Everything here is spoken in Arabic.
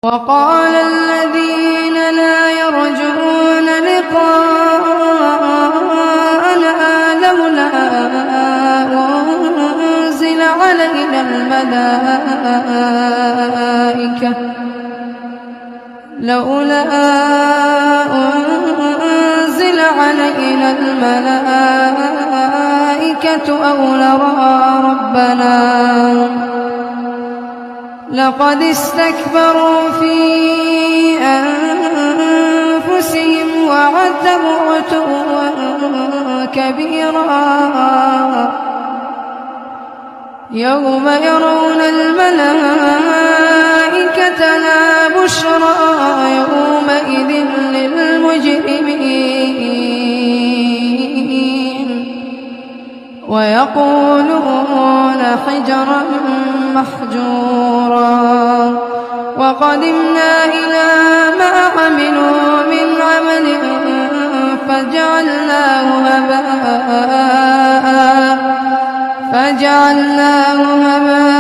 وقال الذين لا يرجون لقاءنا لولا أنزل علينا الملائكة أو نرى ربنا لقد استكبروا في أنفسهم وعتوا عتوا كبيرا يوم يرون الملائكة لا بشرى يومئذ للمجرمين ويقولون حجرا محجورا وقدمنا إلى ما عملوا من عمل فجعلناه هباء